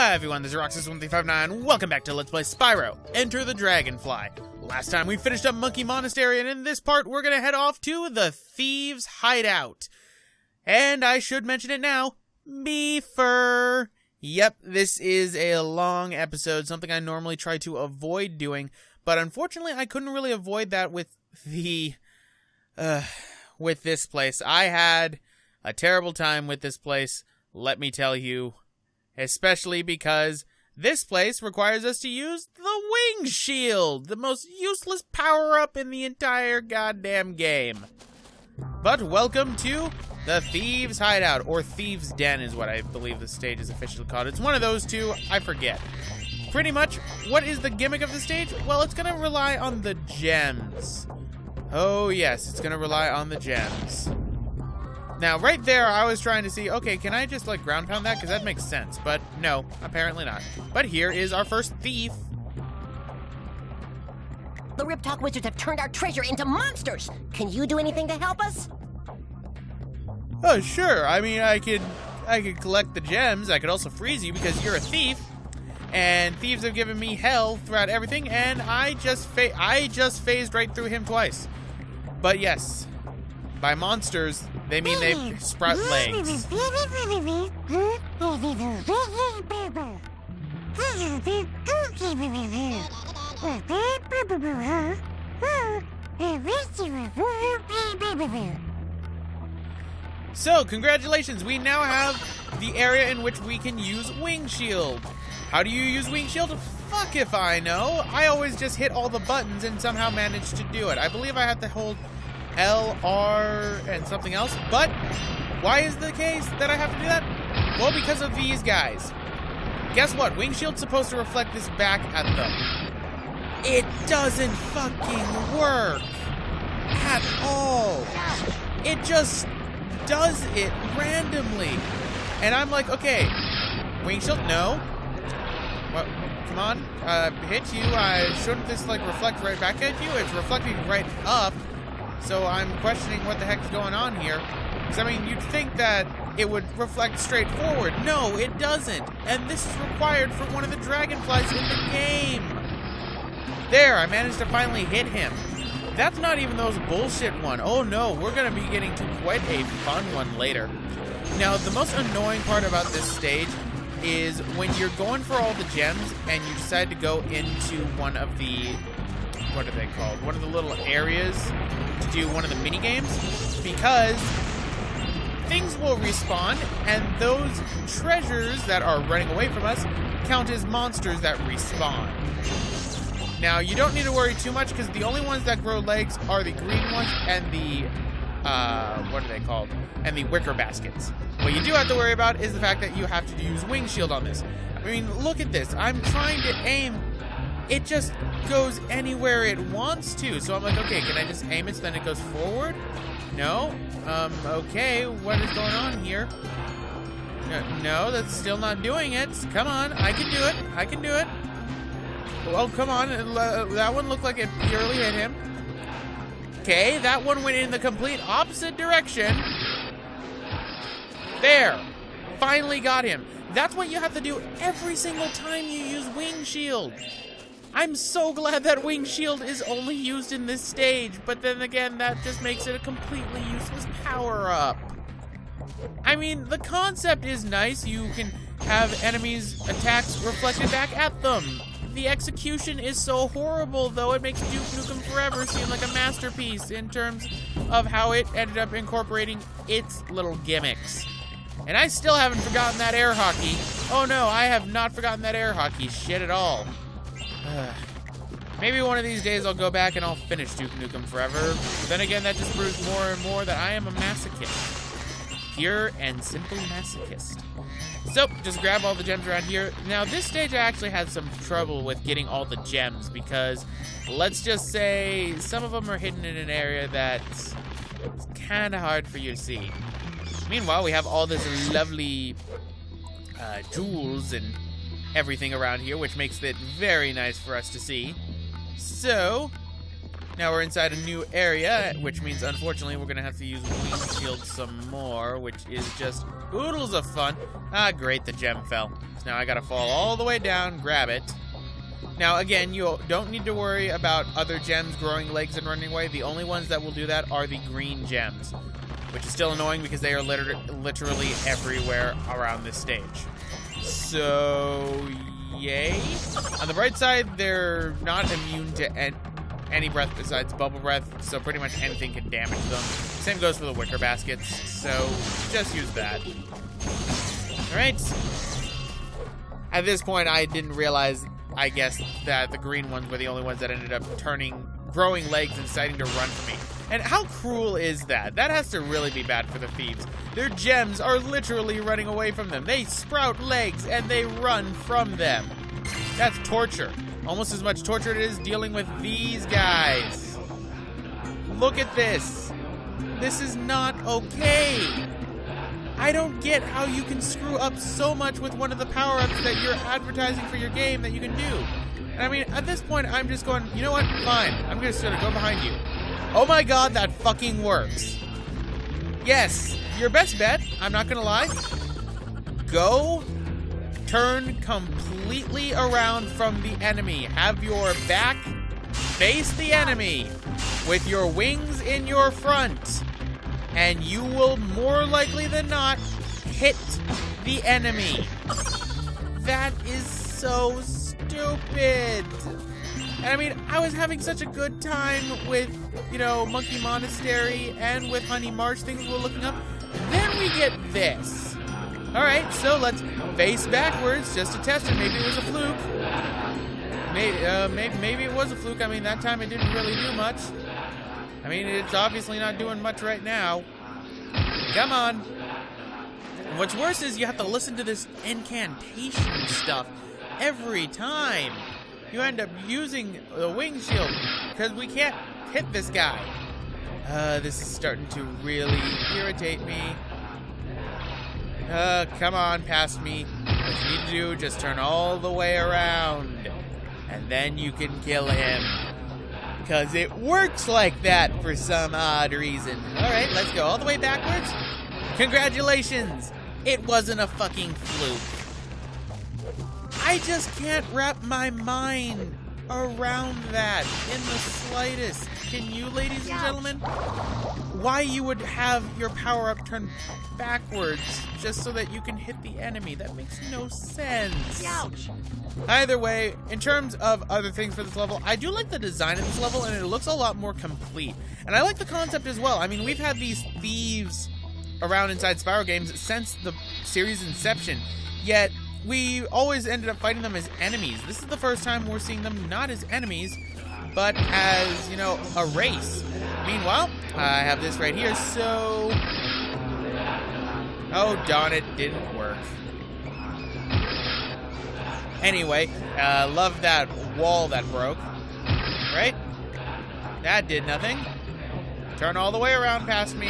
Hi everyone, this is Roxas1359. Welcome back to Let's Play Spyro, Enter the Dragonfly. Last time we finished up Monkey Monastery, and in this part we're going to head off to the Thieves Hideout. And I should mention it now, Beefer. Yep, this is a long episode, something I normally try to avoid doing, but unfortunately I couldn't really avoid that with this place. I had a terrible time with this place, let me tell you. Especially because this place requires us to use the wing shield, the most useless power-up in the entire goddamn game. But welcome to the Thieves Hideout, or Thieves Den is what I believe the stage is officially called. It's one of those two, I forget. Pretty much, what is the gimmick of the stage? Well, it's going to rely on the gems. Oh yes, it's going to rely on the gems. Now, right there, I was trying to see, okay, can I just, like, ground pound that? Because that makes sense. But, no, apparently not. But here is our first thief. The Riptalk Wizards have turned our treasure into monsters. Can you do anything to help us? Oh, sure. I mean, I could collect the gems. I could also freeze you because you're a thief. And thieves have given me hell throughout everything. And I just phased right through him twice. But, yes, by monsters, they mean they sprout legs. So, congratulations, we now have the area in which we can use Wing Shield. How do you use Wing Shield? Fuck if I know. I always just hit all the buttons and somehow manage to do it. I believe I have to hold L, R, and something else, but why is the case that I have to do that? Well, because of these guys. Guess what? Wing Shield's supposed to reflect this back at them. It doesn't fucking work at all. It just does it randomly. And I'm like, okay, Wing Shield, no. What? Come on, hit you. Shouldn't this, like, reflect right back at you? It's reflecting right up. So I'm questioning what the heck is going on here. Because, I mean, you'd think that it would reflect straight forward. No, it doesn't. And this is required for one of the Dragonflies in the game. There, I managed to finally hit him. That's not even those bullshit one. Oh no, we're going to be getting to quite a fun one later. Now, the most annoying part about this stage is when you're going for all the gems and you decide to go into one of the, what are they called? One of the little areas to do one of the mini games, because things will respawn and those treasures that are running away from us count as monsters that respawn. Now, you don't need to worry too much because the only ones that grow legs are the green ones and the, what are they called? And the wicker baskets. What you do have to worry about is the fact that you have to use Wing Shield on this. I mean, look at this. I'm trying to aim. It just goes anywhere it wants to. So I'm like, okay, can I just aim it so then it goes forward? No? Okay, what is going on here? No, that's still not doing it. Come on, I can do it. I can do it. Well, come on. That one looked like it purely hit him. Okay, that one went in the complete opposite direction. There. Finally got him. That's what you have to do every single time you use Wing Shield. I'm so glad that Wing Shield is only used in this stage, but then again, that just makes it a completely useless power-up. I mean, the concept is nice. You can have enemies' attacks reflected back at them. The execution is so horrible, though. It makes Duke Nukem Forever seem like a masterpiece in terms of how it ended up incorporating its little gimmicks. And I still haven't forgotten that air hockey. Oh no, I have not forgotten that air hockey shit at all. Maybe one of these days I'll go back and I'll finish Duke Nukem Forever. But then again, that just proves more and more that I am a masochist. Pure and simple masochist. So, just grab all the gems around here. Now, this stage I actually had some trouble with getting all the gems because, let's just say, some of them are hidden in an area that's kind of hard for you to see. Meanwhile, we have all this lovely jewels and everything around here, which makes it very nice for us to see. So, Now we're inside a new area, which means, unfortunately, we're going to have to use wing shield some more, which is just oodles of fun. Ah, great, the gem fell. So now I got to fall all the way down, grab it. Now, again, you don't need to worry about other gems growing legs and running away. The only ones that will do that are the green gems, which is still annoying because they are literally everywhere around this stage. So, yay. On the bright side, they're not immune to any breath besides bubble breath, so pretty much anything can damage them. Same goes for the wicker baskets, so just use that. Alright. At this point, I didn't realize, I guess, that the green ones were the only ones that ended up growing legs and deciding to run for me. And how cruel is that? That has to really be bad for the thieves. Their gems are literally running away from them. They sprout legs and they run from them. That's torture. Almost as much torture it is dealing with these guys. Look at this. This is not okay. I don't get how you can screw up so much with one of the power-ups that you're advertising for your game that you can do. And I mean, at this point, I'm just going, you know what? Fine. I'm just going to go behind you. Oh my god, that fucking works. Yes, your best bet, I'm not going to lie. Go turn completely around from the enemy. Have your back face the enemy with your wings in your front. And you will more likely than not hit the enemy. That is so stupid. And I mean, I was having such a good time with, you know, Monkey Monastery and with Honey Marsh, things we were looking up. Then we get this. Alright, so let's face backwards just to test it. Maybe it was a fluke. Maybe it was a fluke. I mean, that time it didn't really do much. I mean, it's obviously not doing much right now. Come on. And what's worse is you have to listen to this incantation stuff every time. You end up using the wing shield because we can't hit this guy. This is starting to really irritate me. Come on, past me. What you need to do, just turn all the way around. And then you can kill him. Because it works like that for some odd reason. Alright, let's go all the way backwards. Congratulations! It wasn't a fucking fluke. I just can't wrap my mind around that in the slightest. Can you, ladies and gentlemen? Why you would have your power-up turn backwards just so that you can hit the enemy? That makes no sense. Ouch. Either way, in terms of other things for this level, I do like the design of this level, and it looks a lot more complete. And I like the concept as well. I mean, we've had these thieves around inside Spyro games since the series' inception, yet we always ended up fighting them as enemies. This is the first time we're seeing them not as enemies, but as, you know, a race. Meanwhile, I have this right here, so... Oh, darn it, didn't work. Anyway, love that wall that broke. Right? That did nothing. Turn all the way around past me.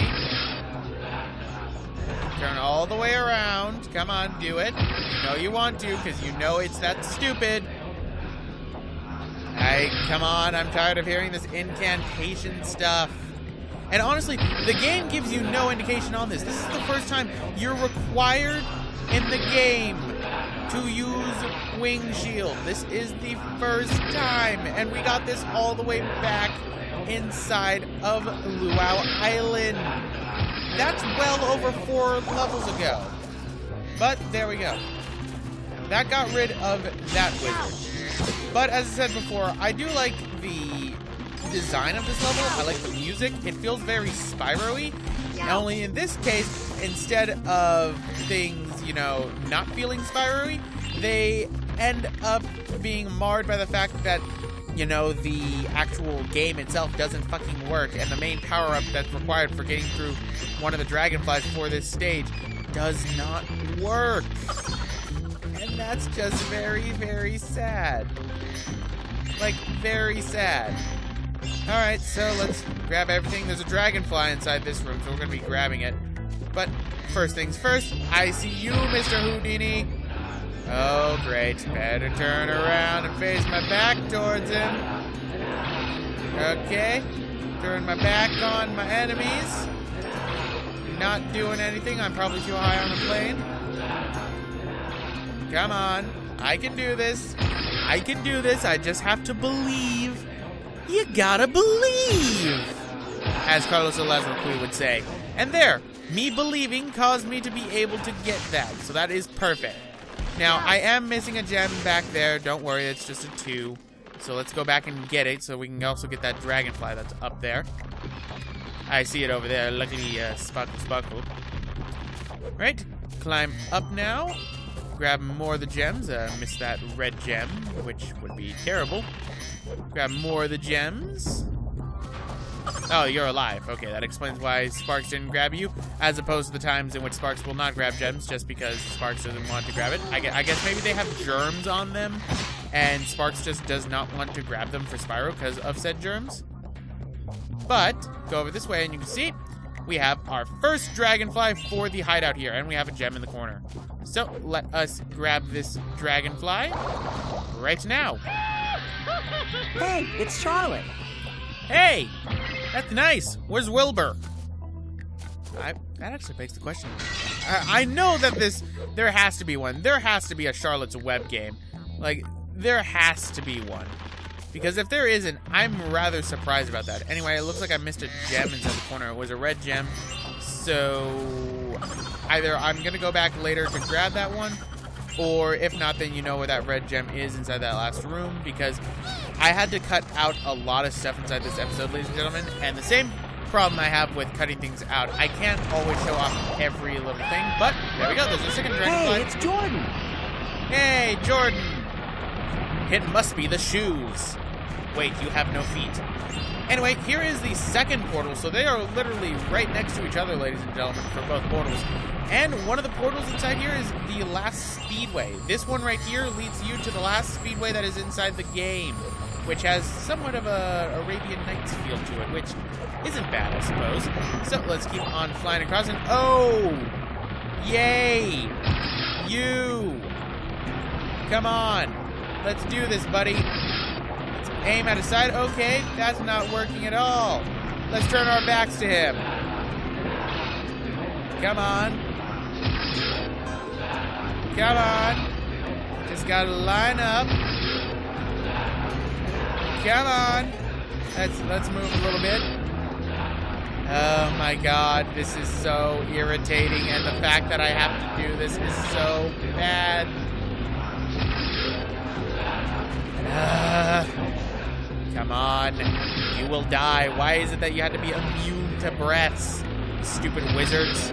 Turn all the way around. Come on, do it. You know you want to, because you know it's that stupid. Come on, I'm tired of hearing this incantation stuff. And honestly, the game gives you no indication on this. This is the first time you're required in the game to use wing shield. This is the first time, and we got this all the way back inside of Luau Island. That's well over 4 levels ago. But there we go. That got rid of that wizard. But as I said before, I do like the design of this level. I like the music. It feels very Spyro-y. Only in this case, instead of things, you know, not feeling Spyro-y, they end up being marred by the fact that, you know, the actual game itself doesn't fucking work, and the main power-up that's required for getting through one of the Dragonflies for this stage does not work. And that's just very, very sad. Like, very sad. Alright, so let's grab everything. There's a Dragonfly inside this room, so we're going to be grabbing it. But first things first, I see you, Mr. Houdini. Oh, great. Better turn around and face my back towards him. Okay. Turn my back on my enemies. Not doing anything. I'm probably too high on the plane. Come on. I can do this. I can do this. I just have to believe. You gotta believe, as Carlos Alazraqui would say. And there, me believing caused me to be able to get that. So that is perfect. Now, I am missing a gem back there. Don't worry, it's just a 2. So let's go back and get it so we can also get that dragonfly that's up there. I see it over there. Luckily, sparkle. Right, climb up now. Grab more of the gems. Missed that red gem, which would be terrible. Grab more of the gems. Oh, you're alive. Okay, that explains why Sparks didn't grab you, as opposed to the times in which Sparks will not grab gems just because Sparks doesn't want to grab it. I guess maybe they have germs on them, and Sparks just does not want to grab them for Spyro because of said germs. But, go over this way and you can see, we have our first dragonfly for the hideout here, and we have a gem in the corner. So, let us grab this dragonfly right now. Hey, it's Charlotte. Hey! That's nice. Where's Wilbur? That actually begs the question. I know that there has to be one. There has to be a Charlotte's Web game. Like, there has to be one. Because if there isn't, I'm rather surprised about that. Anyway, it looks like I missed a gem inside the corner. It was a red gem. So, either I'm going to go back later to grab that one, or if not, then you know where that red gem is inside that last room, because I had to cut out a lot of stuff inside this episode, ladies and gentlemen, and the same problem I have with cutting things out. I can't always show off every little thing, but there we go. There's a second dragonfly. Hey, it's Jordan. Hey, Jordan. It must be the shoes. Wait, you have no feet. Anyway, here is the second portal, so they are literally right next to each other, ladies and gentlemen, for both portals. And one of the portals inside here is the last Speedway. This one right here leads you to the last Speedway that is inside the game, which has somewhat of a Arabian Nights feel to it, which isn't bad, I suppose. So let's keep on flying across, and oh! Yay! You! Come on! Let's do this, buddy. Let's aim at his side. Okay, that's not working at all. Let's turn our backs to him. Come on. Come on. Just gotta line up. Come on. Let's move a little bit. Oh my god, this is so irritating, and the fact that I have to do this is so bad. Come on. You will die. Why is it that you had to be immune to breaths? Stupid wizards.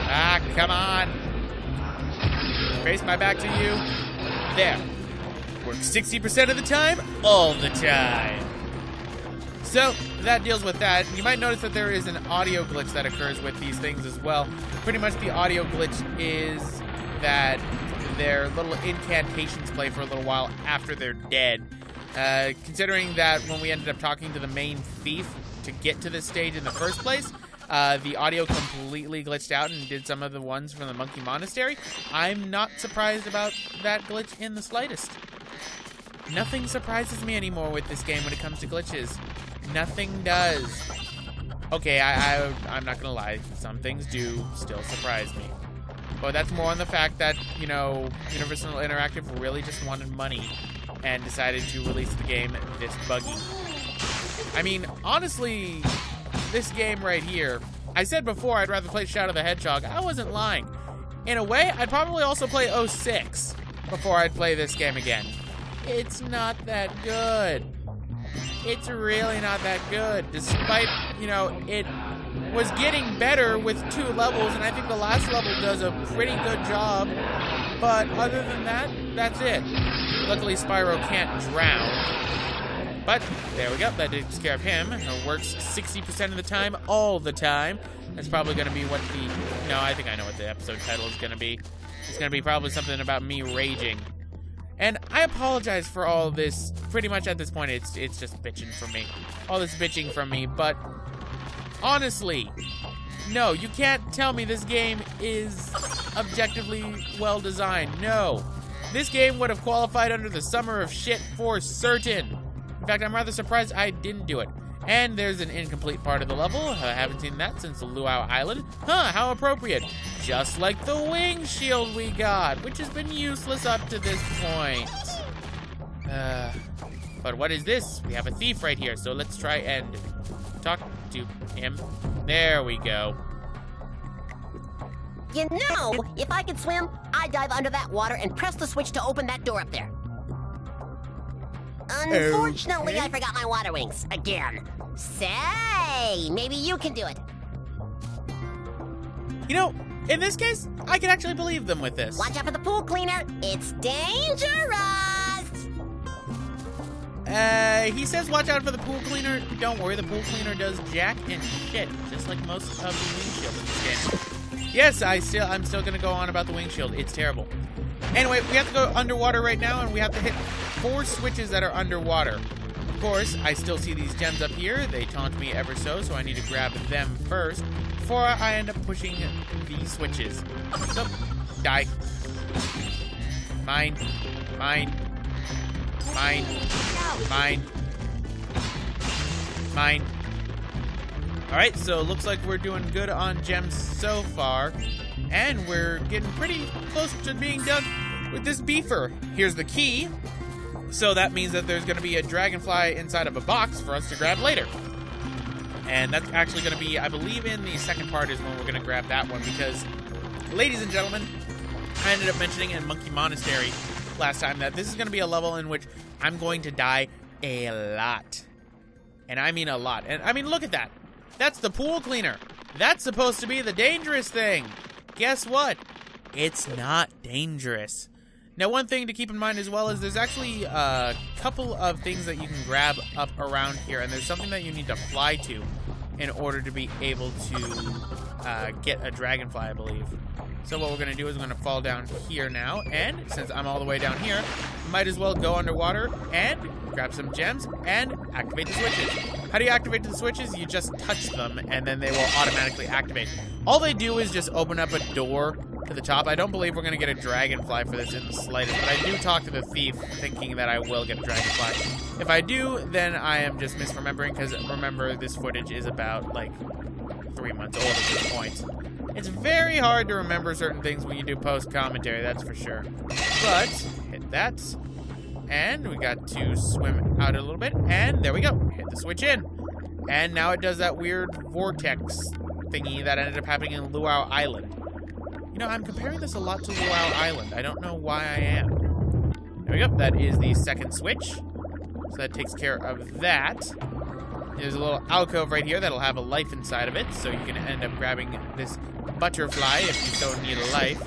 Ah, come on. Face my back to you. There. Works 60% of the time, all the time. So, that deals with that. You might notice that there is an audio glitch that occurs with these things as well. Pretty much the audio glitch is that their little incantations play for a little while after they're dead. Considering that when we ended up talking to the main thief to get to this stage in the first place, the audio completely glitched out and did some of the ones from the Monkey Monastery, I'm not surprised about that glitch in the slightest. Nothing surprises me anymore with this game when it comes to glitches. Nothing does. Okay, I'm not gonna lie, some things do still surprise me. But that's more on the fact that, you know, Universal Interactive really just wanted money and decided to release the game this buggy. I mean, honestly, this game right here, I said before I'd rather play Shadow the Hedgehog. I wasn't lying. In a way, I'd probably also play 06 before I'd play this game again. It's not that good. It's really not that good, despite, you know, it was getting better with 2 levels, and I think the last level does a pretty good job, but other than that, that's it. Luckily, Spyro can't drown, but there we go, that takes care of him. It works 60% of the time, all the time. That's probably going to be what no, I think I know what the episode title is going to be. It's going to be probably something about me raging. And I apologize for all this. Pretty much at this point, it's just bitching from me. All this bitching from me, but honestly, no, you can't tell me this game is objectively well designed. No. This game would have qualified under the Summer of Shit for certain. In fact, I'm rather surprised I didn't do it. And there's an incomplete part of the level. I haven't seen that since the Luau Island. Huh, how appropriate. Just like the wing shield we got, which has been useless up to this point. But what is this? We have a thief right here, so let's try and talk to him. There we go. You know, if I could swim, I'd dive under that water and press the switch to open that door up there. Unfortunately, Okay. I forgot my water wings again. Say, maybe you can do it. You know, in this case, I can actually believe them with this. Watch out for the pool cleaner. It's dangerous. He says watch out for the pool cleaner. Don't worry, the pool cleaner does jack and shit, just like most of the wing shield in this game. Yes, I'm still gonna go on about the wing shield. It's terrible. Anyway, we have to go underwater right now, and we have to hit 4 switches that are underwater. Of course, I still see these gems up here. They taunt me ever so I need to grab them first before I end up pushing these switches. So, die. Mine. Mine. Mine. Mine. Mine. Alright, so it looks like we're doing good on gems so far. And we're getting pretty close to being done with this beefer. Here's the key. So that means that there's going to be a dragonfly inside of a box for us to grab later. And that's actually going to be, I believe in the second part is when we're going to grab that one. Because, ladies and gentlemen, I ended up mentioning in Monkey Monastery last time that this is going to be a level in which I'm going to die a lot. And I mean a lot. And I mean, look at that. That's the pool cleaner. That's supposed to be the dangerous thing. Guess what? It's not dangerous. Now, one thing to keep in mind as well is there's actually a couple of things that you can grab up around here, and there's something that you need to fly to in order to be able to get a dragonfly, I believe. So what we're going to do is we're going to fall down here now, and since I'm all the way down here, might as well go underwater and grab some gems and activate the switches. How do you activate the switches? You just touch them, and then they will automatically activate. All they do is just open up a door to the top. I don't believe we're going to get a dragonfly for this in the slightest, but I do talk to the thief thinking that I will get a dragonfly. If I do, then I am just misremembering, because remember, this footage is about, like, 3 months old at this point. It's very hard to remember certain things when you do post-commentary, that's for sure. But, hit that. And we got to swim out a little bit. And there we go. Hit the switch in. And now it does that weird vortex thingy that ended up happening in Luau Island. You know, I'm comparing this a lot to Luau Island. I don't know why I am. There we go. That is the second switch. So that takes care of that. There's a little alcove right here that'll have a life inside of it. So you can end up grabbing this butterfly if you so need a life.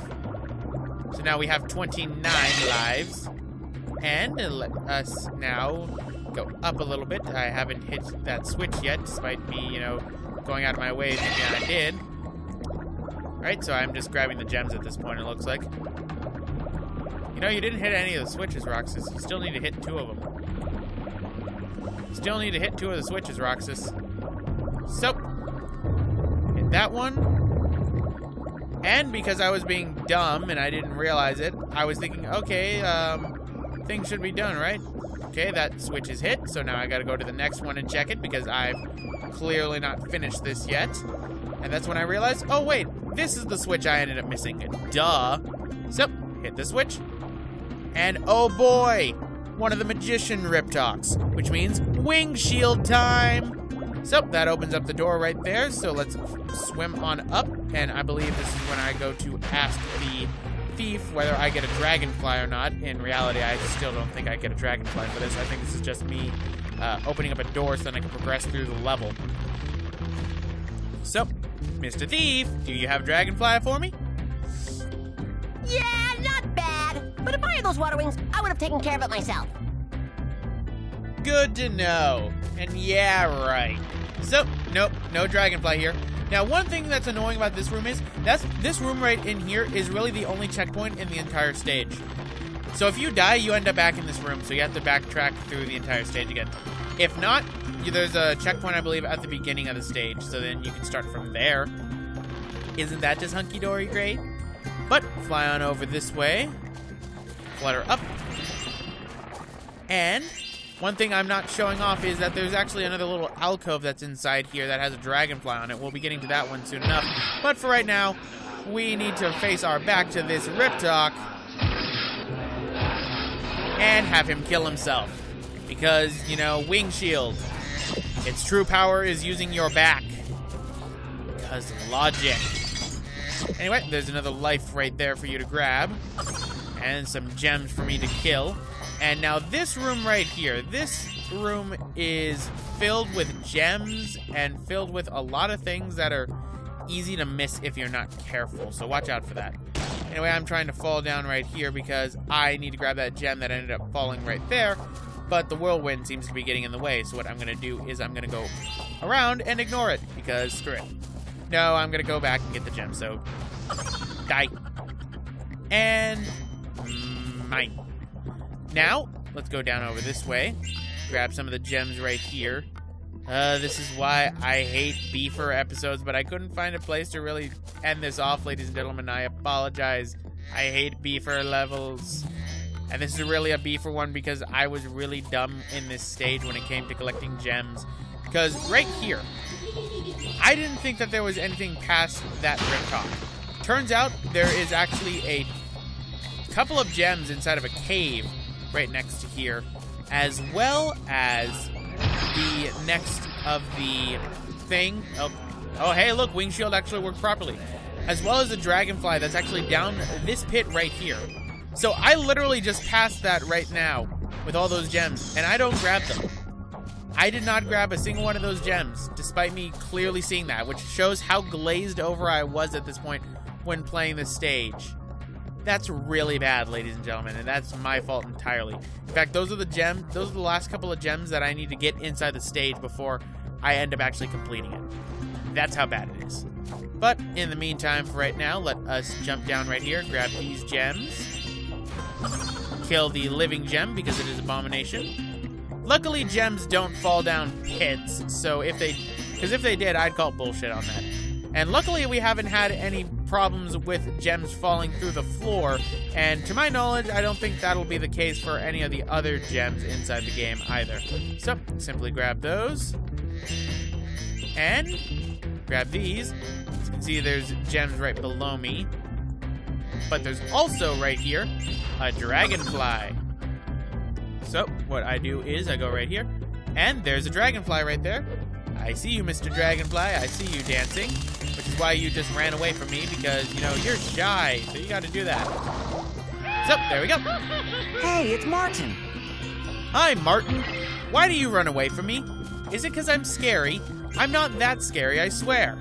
So now we have 29 lives. And let us now go up a little bit. I haven't hit that switch yet, despite me, you know, going out of my way thinking I did. Alright, so I'm just grabbing the gems at this point, it looks like. You know, you didn't hit any of the switches, Roxas. You still need to hit 2 of them. Still need to hit 2 of the switches, Roxas. So, hit that one. And because I was being dumb and I didn't realize it, I was thinking, okay, things should be done, right? Okay, that switch is hit, so now I gotta go to the next one and check it because I've clearly not finished this yet. And that's when I realized, oh wait, this is the switch I ended up missing. Duh. So, hit the switch. And oh boy, one of the magician riptocs, which means wing shield time. So, that opens up the door right there, so let's swim on up. And I believe this is when I go to ask the thief whether I get a dragonfly or not. In reality, I still don't think I get a dragonfly for this. I think this is just me opening up a door so that I can progress through the level. So, Mr. Thief, do you have a dragonfly for me? Yeah, not bad. But if I had those water wings, I would have taken care of it myself. Good to know. And yeah, right. So, nope, no dragonfly here. Now, one thing that's annoying about this room is this room right in here is really the only checkpoint in the entire stage. So if you die, you end up back in this room, so you have to backtrack through the entire stage again. If not, there's a checkpoint, I believe, at the beginning of the stage, so then you can start from there. Isn't that just hunky-dory great? But fly on over this way, flutter up, and One thing I'm not showing off is that there's actually another little alcove that's inside here that has a dragonfly on it. We'll be getting to that one soon enough. But for right now, we need to face our back to this Riptalk and have him kill himself. Because, you know, wing shield. Its true power is using your back. Because logic. Anyway, there's another life right there for you to grab. And some gems for me to kill. And now this room right here, this room is filled with gems and filled with a lot of things that are easy to miss if you're not careful. So watch out for that. Anyway, I'm trying to fall down right here because I need to grab that gem that ended up falling right there. But the whirlwind seems to be getting in the way. So what I'm going to do is I'm going to go around and ignore it because screw it. No, I'm going to go back and get the gem. So die. And mine. Now, let's go down over this way. Grab some of the gems right here. This is why I hate beefer episodes, but I couldn't find a place to really end this off, ladies and gentlemen. I apologize. I hate beefer levels. And this is really a beefer one because I was really dumb in this stage when it came to collecting gems. Because right here, I didn't think that there was anything past that Riptalk. Turns out there is actually a couple of gems inside of a cave right next to here, as well as the next of the thing. Oh, hey, look, wing shield actually worked properly. As well as the dragonfly that's actually down this pit right here. So I literally just passed that right now with all those gems, and I don't grab them. I did not grab a single one of those gems, despite me clearly seeing that, which shows how glazed over I was at this point when playing this stage. That's really bad, ladies and gentlemen, and that's my fault entirely. In fact, those are the last couple of gems that I need to get inside the stage before I end up actually completing it. That's how bad it is. But in the meantime, for right now, let us jump down right here, grab these gems, kill the living gem because it is abomination. Luckily, gems don't fall down pits, so if they did, I'd call bullshit on that. And luckily, we haven't had any problems with gems falling through the floor, and to my knowledge, I don't think that'll be the case for any of the other gems inside the game either. So, simply grab those, and grab these. As you can see, there's gems right below me, but there's also right here a dragonfly. So, what I do is I go right here, and there's a dragonfly right there. I see you, Mr. Dragonfly. I see you dancing, which is why you just ran away from me because, you know, you're shy, so you got to do that. So, there we go. Hey, it's Martin. Hi, Martin. Why do you run away from me? Is it because I'm scary? I'm not that scary, I swear.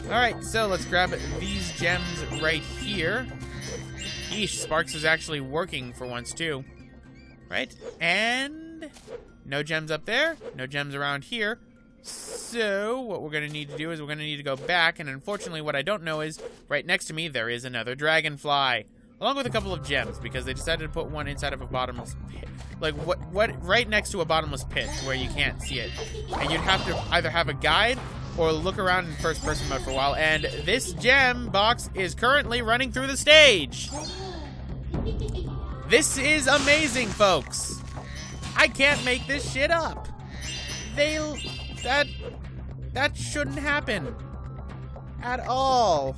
All right, so let's grab these gems right here. Yeesh, Sparks is actually working for once, too. Right? And no gems up there. No gems around here. So, what we're going to need to do is we're going to need to go back, and unfortunately what I don't know is, right next to me, there is another dragonfly, along with a couple of gems, because they decided to put one inside of a bottomless pit. Like, right next to a bottomless pit, where you can't see it. And you'd have to either have a guide, or look around in first-person mode for a while, and this gem box is currently running through the stage! This is amazing, folks! I can't make this shit up! That shouldn't happen at all.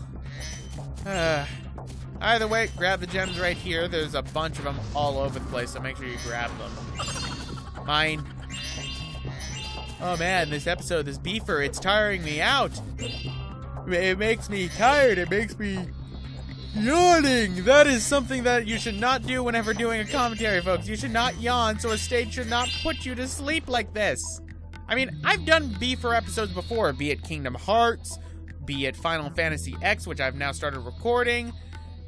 Either way, grab the gems right here. There's a bunch of them all over the place, so make sure you grab them. Mine. Oh man, this beefer, it's tiring me out. It makes me tired. It makes me yawning. That is something that you should not do whenever doing a commentary, folks. You should not yawn, so a stage should not put you to sleep like this. I mean, I've done beefer episodes before, be it Kingdom Hearts, be it Final Fantasy X, which I've now started recording,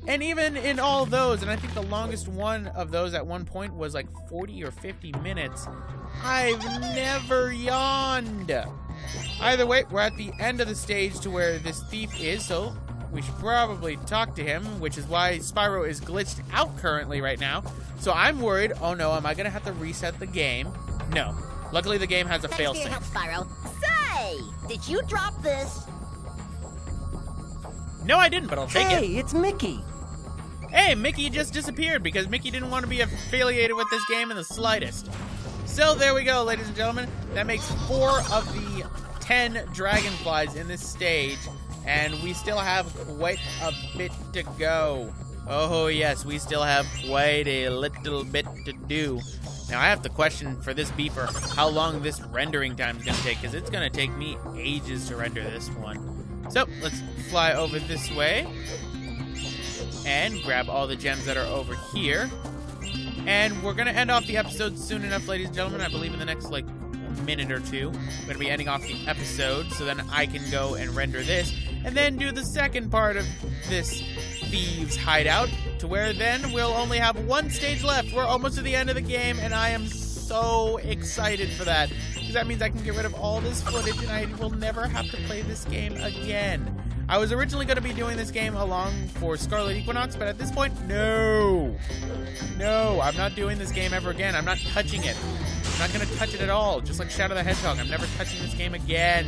and even in all of those, and I think the longest one of those at one point was like 40 or 50 minutes, I've never yawned. Either way, we're at the end of the stage to where this thief is, so we should probably talk to him, which is why Spyro is glitched out currently right now. So I'm worried, oh no, am I going to have to reset the game? No. Luckily, the game has a failsafe. Thanks for your help, Spyro. Say, did you drop this? No, I didn't, but I'll take it. Hey, it's Mickey. Hey, Mickey just disappeared because Mickey didn't want to be affiliated with this game in the slightest. So there we go, ladies and gentlemen. That makes 4 of the 10 dragonflies in this stage, and we still have quite a bit to go. Oh yes, we still have quite a little bit to do. Now I have the question for this beefer, how long this rendering time is going to take, because it's going to take me ages to render this one. So let's fly over this way and grab all the gems that are over here. And we're going to end off the episode soon enough, ladies and gentlemen. I believe in the next, like, minute or two. I'm going to be ending off the episode, so then I can go and render this. And then do the second part of this Thieves Hideout, to where then we'll only have 1 stage left. We're almost to the end of the game, and I am so excited for that. Because that means I can get rid of all this footage, and I will never have to play this game again. I was originally going to be doing this game along for Scarlet Equinox, but at this point, no. No, I'm not doing this game ever again. I'm not touching it. I'm not going to touch it at all. Just like Shadow the Hedgehog, I'm never touching this game again.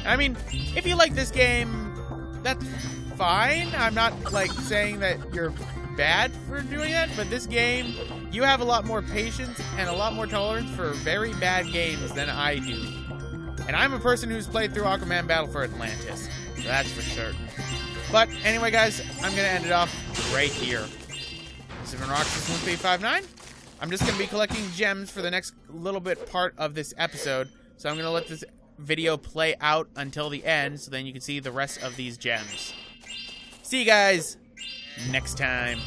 I mean, if you like this game, that's fine. I'm not, like, saying that you're bad for doing that, but this game, you have a lot more patience and a lot more tolerance for very bad games than I do. And I'm a person who's played through Aquaman Battle for Atlantis. So that's for certain. But anyway, guys, I'm going to end it off right here. This has been Roxas1359. I'm just going to be collecting gems for the next little bit part of this episode. So I'm going to let this video play out until the end, so then you can see the rest of these gems. See you guys next time.